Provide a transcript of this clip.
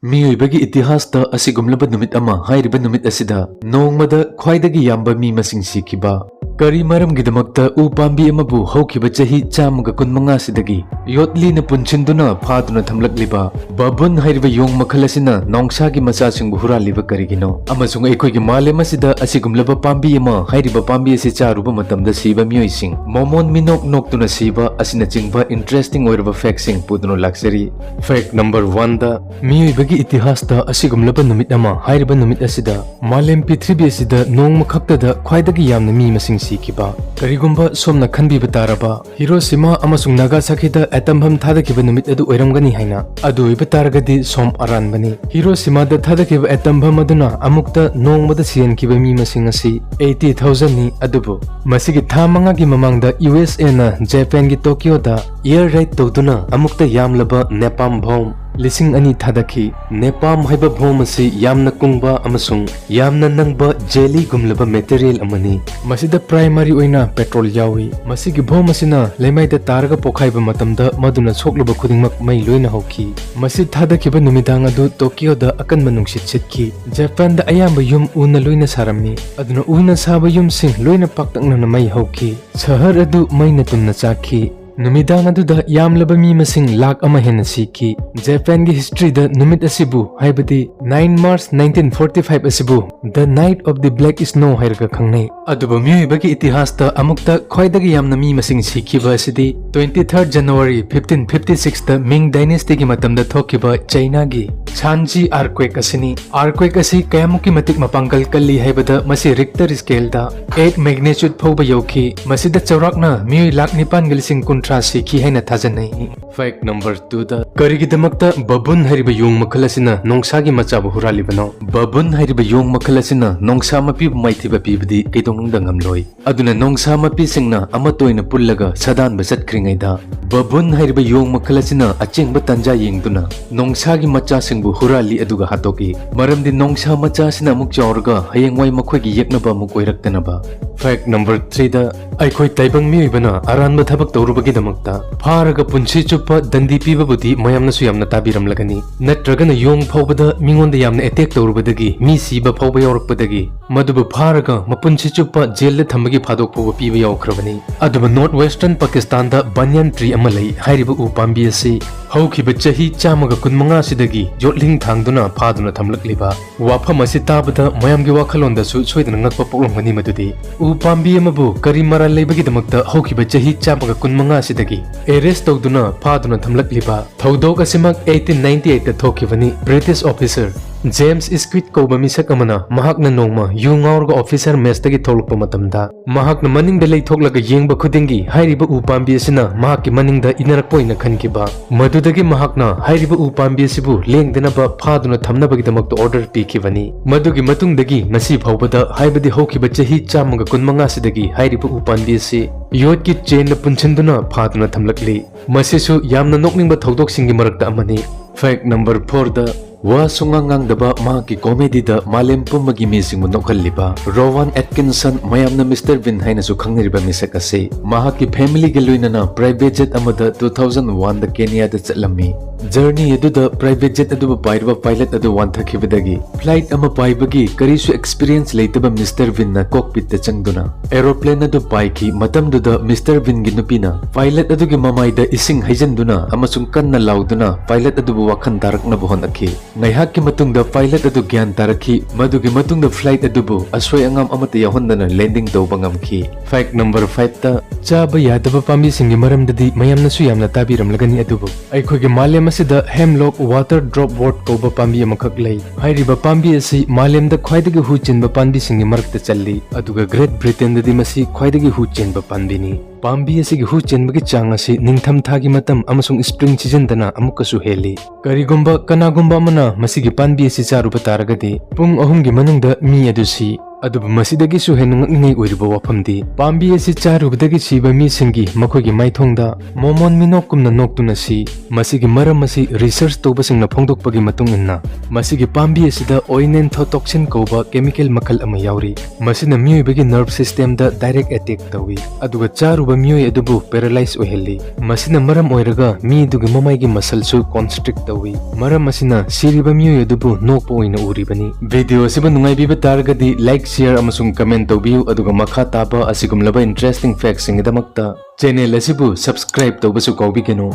ꯃꯤꯑꯣꯏꯕꯒꯤ ꯏꯇꯤꯍꯥꯁꯇ ꯑꯁꯤꯒꯨꯝꯂꯕ ꯅꯨꯃꯤꯠ ꯑꯃ ꯍꯥꯏꯔꯤꯕ ꯅꯨꯃꯤꯠ ꯑꯁꯤꯗ ꯅꯣꯡꯃꯗ ꯈ꯭ꯋꯥꯏꯗꯒꯤ ꯌꯥꯝꯕ ꯃꯤ ꯃꯁꯤꯡ ꯁꯤꯈꯤꯕ ꯀꯔꯤ ꯃꯔꯝꯒꯤꯗꯃꯛꯇ ꯎ ꯄꯥꯝꯕꯤ ꯑꯃꯕꯨ ꯍꯧꯈꯤꯕ ꯆꯍꯤ 115 ꯁꯤꯗꯒꯤ ꯌꯣꯠꯂꯤꯅ ꯄꯨꯟꯁꯤꯟꯗꯨꯅ ꯐꯥꯗꯨꯅ ꯊꯝꯂꯛꯂꯤꯕ ꯕꯥꯕꯨꯟ ꯍꯥꯏꯔꯤꯕ ꯌꯣꯡ ꯃꯈꯜ ꯑꯁꯤꯅ ꯅꯣꯡꯁꯥꯒꯤ ꯃꯆꯥꯁꯤꯡꯕꯨ ꯍꯨꯔꯥꯜꯂꯤꯕ ꯀꯔꯤꯒꯤꯅꯣ ꯑꯃꯁꯨꯡ ꯑꯩꯈꯣꯏꯒꯤ ꯃꯥꯂꯦꯝ ꯑꯁꯤꯗ ꯑꯁꯤꯒꯨꯝꯂꯕ ꯄꯥꯝꯕꯤ ꯑꯃ ꯍꯥꯏꯔꯤꯕ ꯄꯥꯝꯕꯤ ꯑꯁꯤ ꯆꯥꯔꯨꯕ ꯃꯇꯝꯗ ꯁꯤꯕ ꯃꯤꯑꯣꯏꯁꯤꯡ ꯃꯣꯃꯣꯟ ꯃꯤꯅꯣꯛ ꯅꯣꯛꯇꯨꯅ ꯁꯤꯕ ꯑꯁꯤꯅꯆꯤꯡꯕ ꯏꯟꯇꯔꯦꯁꯇꯤꯡ ꯑꯣꯏꯔꯕ ꯐꯦꯛꯁꯤꯡ ꯄꯨꯗꯨꯅ ꯂꯥꯛꯆꯔꯤ꯫ ꯐꯦꯛ ꯅꯝꯕꯔ 1 ꯗ ꯃꯤꯑꯣꯏꯕꯒꯤ ꯏꯇꯤꯍꯥꯁꯇ ꯑꯁꯤꯒꯨꯝꯂꯕ ꯅꯨꯃꯤꯠ ꯑꯃ ꯍꯥꯏꯔꯤꯕ ꯅꯨꯃꯤꯠ ꯑꯁꯤꯗ ꯃꯥꯂꯦꯝ ꯄ꯭ꯔꯤꯊꯤꯕꯤ ꯑꯁꯤꯗ ꯅꯣꯡꯃ ꯈꯛꯇꯗ ꯈ꯭ꯋꯥꯏꯗꯒꯤ ꯌꯥꯝꯅ ꯃꯤ ꯃꯁꯤꯡ ꯁꯤꯈꯤꯕ ꯀꯔꯤꯒꯨꯝꯕ ꯁꯣꯝꯅ ꯈꯟꯕꯤꯕ ꯇꯥꯔꯕ ꯍꯤꯔꯣꯁꯤꯃꯥ ꯑꯃꯁꯨꯡ ꯅꯥꯒꯥꯁꯥꯀꯤꯗ ꯑꯦꯇꯝ ꯕꯝ ꯊꯥꯗꯈꯤꯕ ꯅꯨꯃꯤꯠ ꯑꯗꯨ ꯑꯣꯏꯔꯝꯒꯅꯤ ꯍꯥꯏꯅ ꯑꯗꯨ ꯑꯣꯏꯕ ꯇꯥꯔꯒꯗꯤ ꯁꯣꯝ ꯑꯔꯥꯟꯕꯅꯤ꯫ ꯍꯤꯔꯣꯁꯤꯃꯥꯗ ꯊꯥꯗꯈꯤꯕ ꯑꯦꯇꯝ ꯕꯝ ꯑꯗꯨꯅ ꯑꯃꯨꯛꯇ ꯅꯣꯡꯃꯗ ꯁꯤꯍꯟꯈꯤꯕ ꯃꯤ ꯃꯁꯤꯡ ꯑꯁꯤ 80,000ꯅꯤ ꯑꯗꯨꯕꯨ ꯃꯁꯤꯒꯤ ꯊꯥ 5ꯒꯤ ꯃꯃꯥꯡꯗ USAꯅ ꯖꯄꯥꯟꯒꯤ ꯇꯣꯀꯤꯌꯣꯗ ꯏꯌꯔ ꯔꯦꯠ ꯇꯧꯗꯨꯅ ꯑꯃꯨꯛꯇ ꯌꯥꯝꯂꯕ ꯅꯦꯄꯥꯝ ꯕꯣꯝ 2,000 ꯊꯥꯗꯈꯤ꯫ ꯅꯦꯄꯥꯝ ꯍꯥꯏꯕ ꯕꯣꯝ ꯑꯁꯤ ꯌꯥꯝꯅ ꯀꯨꯡꯕ ꯑꯃꯁꯨꯡ ꯌꯥꯝꯅ ꯅꯪꯕ ꯖꯦꯂꯤꯒꯨꯝꯂꯕ ꯃꯦꯇꯔꯤꯌꯦꯜ ꯑꯃꯅꯤ꯫ ꯃꯁꯤꯗ ꯄ꯭ꯔꯥꯏꯃꯥꯔꯤ ꯑꯣꯏꯅ ꯄꯦꯇ꯭ꯔꯣꯜ ꯌꯥꯎꯏ꯫ ꯃꯁꯤꯒꯤ ꯕꯣꯝ ꯑꯁꯤꯅ ꯂꯩꯃꯥꯏꯗ ꯇꯥꯔꯒ ꯄꯣꯈꯥꯏꯕ ꯃꯇꯝꯗ ꯃꯗꯨꯅ ꯁꯣꯛꯂꯨꯕ ꯈꯨꯗꯤꯡꯃꯛ ꯃꯩ ꯂꯣꯏꯅ ꯍꯧꯈꯤ꯫ ꯃꯁꯤ ꯊꯥꯗꯈꯤꯕ ꯅꯨꯃꯤꯗꯥꯡ ꯑꯗꯨ ꯇꯣꯀꯤꯌꯣꯗ ꯑꯀꯟꯕ ꯅꯨꯡꯁꯤꯠ ꯁꯤꯠꯈꯤ꯫ ꯖꯄꯥꯟꯗ ꯑꯌꯥꯝꯕ ꯌꯨꯝ ꯎꯅ ꯂꯣꯏꯅ ꯁꯥꯔꯝꯃꯤ ꯑꯗꯨꯅ ꯎꯅ ꯁꯥꯕ ꯌꯨꯝꯁꯤꯡ ꯂꯣꯏꯅ ꯄꯥꯛꯇꯛꯅꯅ ꯃꯩ ꯍꯧꯈꯤ꯫ ꯁꯍꯔ ꯑꯗꯨ ꯃꯩꯅ ꯇꯨꯝꯅ ꯆꯥꯛꯈꯤ꯫ ꯅꯨꯃꯤꯗꯥꯡ ꯑꯗꯨꯗ ꯌꯥꯝꯂꯕ ꯃꯤ ꯃꯁꯤꯡ 1,00,000 ꯍꯦꯟꯅ ꯁꯤꯈꯤ꯫ ꯖꯄꯥꯟꯒꯤ ꯍꯤꯁꯇ꯭ꯔꯤꯗ ꯅꯨꯃꯤꯠ ꯑꯁꯤꯕꯨ ꯍꯥꯏꯕꯗꯤ 9 ꯃꯥꯔꯆ 1945 ꯑꯁꯤꯕꯨ ꯗ night of the black snow ꯍꯥꯏꯔꯒ ꯈꯪꯅꯩ꯫ ꯑꯗꯨꯕꯨ ꯃꯤꯑꯣꯏꯕꯒꯤ ꯏꯇꯤꯍꯥꯁꯇ ꯑꯃꯨꯛꯇ ꯈ꯭ꯋꯥꯏꯗꯒꯤ ꯌꯥꯝꯅ ꯃꯤ ꯃꯁꯤꯡ ꯁꯤꯈꯤꯕ ꯑꯁꯤꯗꯤ 23 ꯖꯅꯋꯥꯔꯤ 1556ꯗ ꯃꯤꯡ ꯗꯥꯏꯅꯦꯁꯇꯤꯒꯤ ꯃꯇꯝꯗ ꯊꯣꯛꯈꯤꯕ ꯆꯩꯅꯥꯒꯤ ꯁꯥꯟꯖꯤ ꯑꯥꯔꯀ꯭ꯋꯦꯛ ꯑꯁꯤꯅꯤ꯫ ꯑꯥꯔꯀ꯭ꯋꯦꯛ ꯑꯁꯤ ꯀꯌꯥꯃꯨꯛꯀꯤ ꯃꯇꯤꯛ ꯃꯄꯥꯡꯒꯜ ꯀꯜꯂꯤ ꯍꯥꯏꯕꯗ ꯃꯁꯤ ꯔꯤꯛꯇꯔ ꯁ꯭ꯀꯦꯜꯗ 8 ꯃꯦꯒꯅꯤꯆꯨꯗ ꯐꯥꯎꯕ ꯌꯧꯈꯤ꯫ ꯃꯁꯤꯗ ꯆꯥꯎꯔꯥꯛꯅ ꯃꯤꯑꯣꯏ 9,930,000 ꯁꯤꯈꯤ ꯍꯥꯏꯅ ꯊꯥꯖꯅꯩ꯫ ꯐꯦꯛ ꯅꯝꯕꯔ 2 ꯗ ꯀꯔꯤꯒꯤꯗꯃꯛꯇ ꯕꯥꯕꯨꯟ ꯍꯥꯏꯔꯤꯕ ꯌꯣꯡ ꯃꯈꯜ ꯑꯁꯤꯅ ꯅꯣꯡꯁꯥꯒꯤ ꯃꯆꯥꯕꯨ ꯍꯨꯔꯥꯜꯂꯤꯕꯅꯣ? ꯕꯥꯕꯨꯟ ꯍꯥꯏꯔꯤꯕ ꯌꯣꯡ ꯃꯈꯜ ꯑꯁꯤꯅ ꯅꯣꯡꯁꯥ ꯃꯄꯤꯕꯨ ꯃꯥꯏꯊꯤꯕ ꯄꯤꯕꯗꯤ ꯀꯩꯗꯧꯅꯨꯡꯗ ꯉꯝꯂꯣꯏ꯫ ꯑꯗꯨꯅ ꯅꯣꯡꯁꯥ ꯃꯄꯤꯁꯤꯡꯅ ꯑꯃꯠꯇ ꯑꯣꯏꯅ ꯄꯨꯜꯂꯒ ꯁꯥꯗꯥꯟꯕ ꯆꯠꯈ꯭ꯔꯤꯉꯩꯗ ꯕꯥꯕꯨꯟ ꯍꯥꯏꯔꯤꯕ ꯌꯣꯡ ꯃꯈꯜ ꯑꯁꯤꯅ ꯑꯆꯦꯡꯕ ꯇꯥꯟꯖꯥ ꯌꯦꯡꯗꯨꯅ ꯅꯣꯡꯁꯥꯒꯤ ꯃꯆꯥꯁꯤꯡꯕꯨ ꯍꯨꯔꯥꯜꯂꯤ ꯑꯗꯨꯒ ꯍꯥꯠꯇꯣꯛꯏ꯫ ꯃꯔꯝꯗꯤ ꯅꯣꯡꯁꯥ ꯃꯆꯥ ꯑꯁꯤꯅ ꯑꯃꯨꯛ ꯆꯥꯎꯔꯒ ꯍꯌꯦꯡꯋꯥꯏ ꯃꯈꯣꯏꯒꯤ ꯌꯦꯛꯅꯕ ꯑꯃꯨꯛ ꯑꯣꯏꯔꯛꯇꯅꯕ꯫ ꯐꯦꯛ ꯅꯝꯕꯔ 3 ꯗ ꯑꯩꯈꯣꯏ ꯇꯥꯏꯕꯪ ꯃꯤꯑꯣꯏꯕꯅ ꯑꯔꯥꯟꯕ ꯊꯕꯛ ꯇꯧꯔꯨꯕꯒꯤꯗꯃꯛꯇ ꯐꯥꯔꯒ ꯄꯨꯟꯁꯤ ꯆꯨꯞꯄ ꯗꯟꯗꯤ ꯄꯤꯕꯕꯨꯗꯤ ꯃꯌꯥꯝꯅꯁꯨ ꯌꯥꯝꯅ ꯇꯥꯕꯤꯔꯝꯂꯒꯅꯤ꯫ ꯅꯠꯇ꯭ꯔꯒꯅ ꯌꯣꯡ ꯐꯥꯎꯕꯗ ꯃꯤꯉꯣꯟꯗ ꯌꯥꯝꯅ ꯑꯦꯇꯦꯛ ꯇꯧꯔꯨꯕꯗꯒꯤ ꯃꯤ ꯁꯤꯕ ꯐꯥꯎꯕ ꯌꯥꯎꯔꯛꯄꯗꯒꯤ ꯃꯗꯨꯕꯨ ꯐꯥꯔꯒ ꯃꯄꯨꯟꯁꯤ ꯆꯨꯞꯄ ꯖꯦꯜꯗ ꯊꯝꯕꯒꯤ ꯐꯥꯗꯣꯛ ꯐꯥꯎꯕ ꯄꯤꯕ ꯌꯥꯎꯈ꯭ꯔꯕꯅꯤ꯫ ꯑꯗꯨꯕꯨ ꯅꯣꯔꯠ ꯋꯦꯁꯇꯔꯟ ꯄꯥꯀꯤꯁꯇꯥꯟꯗ ꯕꯅꯤꯌꯟ ꯇ꯭ꯔꯤ ꯑꯃ ꯂꯩ꯫ ꯍꯥꯏꯔꯤꯕ ꯎ ꯄꯥꯝꯕꯤ ꯑꯁꯤ ꯍꯧꯈꯤꯕ ꯆꯍꯤ 115 ꯁꯤꯗꯒꯤ ꯌꯣꯠꯂꯤꯡ ꯊꯥꯡꯗꯨꯅ ꯐꯥꯗꯨꯅ ꯊꯝꯂꯛꯂꯤꯕ ꯋꯥꯐꯝ ꯑꯁꯤ ꯇꯥꯕꯗ ꯃꯌꯥꯝꯒꯤ ꯋꯥꯈꯜꯂꯣꯟꯗꯁꯨ ꯁꯣꯏꯗꯅ ꯉꯛꯄ ꯄꯣꯛꯂꯝꯒꯅꯤ ꯃꯗꯨꯗꯤ ꯎ ꯄꯥꯝꯕꯤ ꯑꯃꯕꯨ ꯀꯔꯤ ꯃꯔꯥꯜ ꯂꯩꯕꯒꯤꯗꯃꯛꯇ ꯍꯧꯈꯤꯕ ꯆꯍꯤ 115 ꯁꯤꯗꯒꯤ ꯑꯦꯔꯦꯁ ꯇꯧꯗꯨꯅ ꯐꯥꯗꯨꯅ ꯊꯝꯂꯛꯂꯤꯕ ꯊꯧꯗꯣꯛ ꯑꯁꯤꯃꯛ 1898ꯗ ꯊꯣꯛꯈꯤꯕꯅꯤ꯫ ꯕ꯭ꯔꯤꯇꯤꯁ ꯑꯣꯐꯤꯁꯔ ꯖꯦꯝꯁ ꯏꯁꯀ꯭ꯋꯤꯠ ꯀꯧꯕ ꯃꯤꯁꯛ ꯑꯃꯅ ꯃꯍꯥꯛꯅ ꯅꯣꯡꯃ ꯌꯨ ꯉꯥꯎꯔꯒ ꯑꯣꯐꯤꯁꯔ ꯃꯦꯁꯇꯒꯤ ꯊꯣꯛꯂꯛꯄ ꯃꯇꯝꯗ ꯃꯍꯥꯛꯅ ꯃꯅꯤꯡꯗ ꯂꯩꯊꯣꯛꯂꯒ ꯌꯦꯡꯕ ꯈꯨꯗꯤꯡꯒꯤ ꯍꯥꯏꯔꯤꯕ ꯎ ꯄꯥꯝꯕꯤ ꯑꯁꯤꯅ ꯃꯍꯥꯛꯀꯤ ꯃꯅꯤꯡꯗ ꯏꯅꯔꯛꯄ ꯑꯣꯏꯅ ꯈꯟꯈꯤꯕ꯫ ꯃꯗꯨꯗꯒꯤ ꯃꯍꯥꯛꯅ ꯍꯥꯏꯔꯤꯕ ꯎ ꯄꯥꯝꯕꯤ ꯑꯁꯤꯕꯨ ꯂꯦꯡꯗꯅꯕ ꯐꯥꯗꯨꯅ ꯊꯝꯅꯕꯒꯤꯗꯃꯛꯇ ꯑꯣꯔꯗꯔ ꯄꯤꯈꯤꯕꯅꯤ꯫ ꯃꯗꯨꯒꯤ ꯃꯇꯨꯡꯗꯒꯤ ꯉꯁꯤ ꯐꯥꯎꯕꯗ ꯍꯥꯏꯕꯗꯤ ꯍꯧꯈꯤꯕ ꯆꯍꯤ 115 ꯁꯤꯗꯒꯤ ꯍꯥꯏꯔꯤꯕ ꯎ ꯄꯥꯝꯕꯤ ꯑꯁꯤ ꯌꯣꯠꯀꯤ ꯆꯦꯟꯅ ꯄꯨꯟꯁꯤꯟꯗꯨꯅ ꯐꯥꯗꯨꯅ ꯊꯝꯂꯛꯂꯤ꯫ ꯃꯁꯤꯁꯨ ꯌꯥꯝꯅ ꯅꯣꯛꯅꯤꯡꯕ ꯊꯧꯗꯣꯛꯁꯤꯡꯒꯤ ꯃꯔꯛꯇ ꯑꯃꯅꯤ꯫ ꯐꯦꯛ ꯅꯝꯕꯔ 4 ꯗ ꯋꯥ ꯁꯨꯡꯉꯥꯡ ꯉꯥꯡꯗꯕ ꯃꯍꯥꯛꯀꯤ ꯀꯣꯃꯦꯗꯤꯗ ꯃꯥꯂꯦꯝ ꯄꯨꯝꯕꯒꯤ ꯃꯤꯁꯤꯡꯕꯨ ꯅꯣꯛꯍꯜꯂꯤꯕ ꯔꯣꯋꯥꯟ ꯑꯦꯠꯀꯤꯟꯁꯟ ꯃꯌꯥꯝꯅ ꯃꯤꯁꯇꯔ ꯕꯤꯟ ꯍꯥꯏꯅꯁꯨ ꯈꯪꯅꯔꯤꯕ ꯃꯤꯁꯛ ꯑꯁꯤ ꯃꯍꯥꯛꯀꯤ ꯐꯦꯃꯤꯂꯤꯒ ꯂꯣꯏꯅꯅ ꯄ꯭ꯔꯥꯏꯚꯦꯠ ꯖꯦꯠ ꯑꯃꯗ 2001ꯗ ꯀꯦꯅꯤꯌꯥꯗ ꯆꯠꯂꯝꯃꯤ꯫ ꯖꯔꯅꯤ ꯑꯗꯨꯗ ꯄ꯭ꯔꯥꯏꯚꯦꯠ ꯖꯦꯠ ꯑꯗꯨꯕꯨ ꯄꯥꯏꯔꯤꯕ ꯄꯥꯏꯂꯠ ꯑꯗꯨ ꯋꯥꯟꯊꯈꯤꯕꯗꯒꯤ ꯐ꯭ꯂꯥꯏꯠ ꯑꯃ ꯄꯥꯏꯕꯒꯤ ꯀꯔꯤꯁꯨ ꯑꯦꯛꯁꯄꯤꯔꯤꯌꯦꯟꯁ ꯂꯩꯇꯕ ꯃꯤꯁꯇꯔ ꯕꯤꯟꯅ ꯀꯣꯛꯄꯤꯠꯇ ꯆꯪꯗꯨꯅ ꯑꯦꯔꯣꯄ꯭ꯂꯦꯟ ꯑꯗꯨ ꯄꯥꯏꯈꯤ꯫ ꯃꯇꯝꯗꯨꯗ ꯃꯤꯁꯇꯔ ꯕꯤꯟꯒꯤ ꯅꯨꯄꯤꯅ ꯄꯥꯏꯂꯠ ꯑꯗꯨꯒꯤ ꯃꯃꯥꯏꯗ ꯏꯁꯤꯡ ꯍꯩꯖꯤꯟꯗꯨꯅ ꯑꯃꯁꯨꯡ ꯀꯟꯅ ꯂꯥꯎꯗꯨꯅ ꯄꯥꯏꯂꯠ ꯑꯗꯨꯕꯨ ꯋꯥꯈꯜ ꯇꯥꯔꯛꯅꯕ ꯍꯣꯠꯅꯈꯤ꯫ ꯉꯥꯏꯍꯥꯛꯀꯤ ꯃꯇꯨꯡꯗ ꯄꯥꯏꯂꯠ ꯑꯗꯨ ꯒ꯭ꯌꯥꯟ ꯇꯥꯔꯛꯈꯤ꯫ ꯃꯗꯨꯒꯤ ꯃꯇꯨꯡꯗ ꯐ꯭ꯂꯥꯏꯠ ꯑꯗꯨꯕꯨ ꯑꯁꯣꯏ ꯑꯉꯥꯝ ꯑꯃꯠꯇ ꯌꯥꯎꯍꯟꯗꯅ ꯂꯦꯟꯗꯤꯡ ꯇꯧꯕ ꯉꯝꯈꯤ꯫ ꯐꯦꯛ ꯅꯝꯕꯔ 5 ꯗ ꯆꯥꯕ ꯌꯥꯗꯕ ꯄꯥꯝꯕꯤꯁꯤꯡꯒꯤ ꯃꯔꯝꯗꯗꯤ ꯃꯌꯥꯝꯅꯁꯨ ꯌꯥꯝꯅ ꯇꯥꯕꯤꯔꯝꯂꯒꯅꯤ ꯑꯗꯨꯕꯨ ꯑꯩꯈꯣꯏꯒꯤ ꯃꯥꯂꯦꯝ ꯑꯁꯤꯗ ꯍꯦꯝꯂꯣꯛ ꯋꯥꯇꯔ ꯗ꯭ꯔꯣꯞ ꯋꯣꯔꯠ ꯀꯧꯕ ꯄꯥꯝꯕꯤ ꯑꯃꯈꯛ ꯂꯩ꯫ ꯍꯥꯏꯔꯤꯕ ꯄꯥꯝꯕꯤ ꯑꯁꯤ ꯃꯥꯂꯦꯝꯗ ꯈ꯭ꯋꯥꯏꯗꯒꯤ ꯍꯨ ꯆꯦꯟꯕ ꯄꯥꯝꯕꯤꯁꯤꯡꯒꯤ ꯃꯔꯛꯇ ꯆꯜꯂꯤ ꯑꯗꯨꯒ ꯒ꯭ꯔꯦꯠ ꯕ꯭ꯔꯤꯇꯦꯟꯗꯗꯤ ꯃꯁꯤ ꯈ꯭ꯋꯥꯏꯗꯒꯤ ꯍꯨ ꯆꯦꯟꯕ ꯄꯥꯝꯕꯤꯅꯤ꯫ ꯄꯥꯝꯕꯤ ꯑꯁꯤꯒꯤ ꯍꯨ ꯆꯦꯟꯕꯒꯤ ꯆꯥꯡ ꯑꯁꯤ ꯅꯤꯡꯊꯝꯊꯥꯒꯤ ꯃꯇꯝ ꯑꯃꯁꯨꯡ ꯁꯄ꯭ꯔꯤꯡ ꯁꯤꯖꯟꯗꯅ ꯑꯃꯨꯛꯀꯁꯨ ꯍꯦꯜꯂꯤ꯫ ꯀꯔꯤꯒꯨꯝꯕ ꯀꯅꯥꯒꯨꯝꯕ ꯑꯃꯅ ꯃꯁꯤꯒꯤ ꯄꯥꯝꯕꯤ ꯑꯁꯤ ꯆꯥꯔꯨꯕ ꯇꯥꯔꯒꯗꯤ ꯄꯨꯡ 3ꯒꯤ ꯃꯅꯨꯡꯗ ꯃꯤ ꯑꯗꯨ ꯁꯤ꯫ ꯑꯗꯨꯕꯨ ꯃꯁꯤꯗꯒꯤꯁꯨ ꯍꯦꯟꯅ ꯉꯛꯅꯤꯡꯉꯥꯏ ꯑꯣꯏꯔꯤꯕ ꯋꯥꯐꯝꯗꯤ ꯄꯥꯝꯕꯤ ꯑꯁꯤ ꯆꯥꯔꯨꯕꯗꯒꯤ ꯁꯤꯕ ꯃꯤꯁꯤꯡꯒꯤ ꯃꯈꯣꯏꯒꯤ ꯃꯥꯏꯊꯣꯡꯗ ꯃꯣꯃꯣꯟ ꯃꯤꯅꯣꯛꯀꯨꯝꯅ ꯅꯣꯛꯇꯨꯅ ꯁꯤ꯫ ꯃꯁꯤꯒꯤ ꯃꯔꯝ ꯑꯁꯤ ꯔꯤꯁꯔꯆ ꯇꯧꯕꯁꯤꯡꯅ ꯐꯣꯡꯗꯣꯛꯄꯒꯤ ꯃꯇꯨꯡ ꯏꯟꯅ ꯃꯁꯤꯒꯤ ꯄꯥꯝꯕꯤ ꯑꯁꯤꯗ ꯑꯣꯏꯅꯦꯟꯊꯣꯇꯣꯛꯁꯤꯟ ꯀꯧꯕ ꯀꯦꯃꯤꯀꯦꯜ ꯃꯈꯜ ꯑꯃ ꯌꯥꯎꯔꯤ, ꯃꯁꯤꯅ ꯃꯤꯑꯣꯏꯕꯒꯤ ꯅꯔꯚ ꯁꯤꯁꯇꯦꯝꯗ ꯗꯥꯏꯔꯦꯛ ꯑꯦꯇꯦꯛ ꯇꯧꯏ ꯑꯗꯨꯒ ꯆꯥꯔꯨꯕ ꯃꯤꯑꯣꯏ ꯑꯗꯨꯕꯨ ꯄꯦꯔꯥꯂꯥꯏꯖ ꯑꯣꯏꯍꯜꯂꯤ꯫ ꯃꯁꯤꯅ ꯃꯔꯝ ꯑꯣꯏꯔꯒ ꯃꯤ ꯑꯗꯨꯒꯤ ꯃꯃꯥꯏꯒꯤ ꯃꯁꯜꯁꯨ ꯀꯣꯟꯁꯇ꯭ꯔꯤꯛ ꯇꯧꯏ, ꯃꯔꯝ ꯑꯁꯤꯅ ꯁꯤꯔꯤꯕ ꯃꯤꯑꯣꯏ ꯑꯗꯨꯕꯨ ꯅꯣꯛꯄ ꯑꯣꯏꯅ ꯎꯔꯤꯕꯅꯤ꯫ ꯚꯤꯗꯤꯑꯣ ꯑꯁꯤꯕꯨ ꯅꯨꯡꯉꯥꯏꯕꯤꯕ ꯇꯥꯔꯒꯗꯤ ꯂꯥꯏꯛ, ꯁꯦꯌꯔ ꯑꯃꯁꯨꯡ ꯀꯃꯦꯟ ꯇꯧꯕꯤꯌꯨ, ꯑꯗꯨꯒ ꯃꯈꯥ ꯇꯥꯕ ꯑꯁꯤꯒꯨꯝꯂꯕ ꯏꯟꯇꯔꯦꯁꯇꯤꯡ ꯐꯦꯛꯁꯤꯡꯒꯤꯗꯃꯛꯇ ꯆꯦꯅꯦꯜ ꯑꯁꯤꯕꯨ ꯁꯕꯁꯀ꯭ꯔꯥꯏꯕ ꯇꯧꯕꯁꯨ ꯀꯥꯎꯕꯤꯒꯅꯨ꯫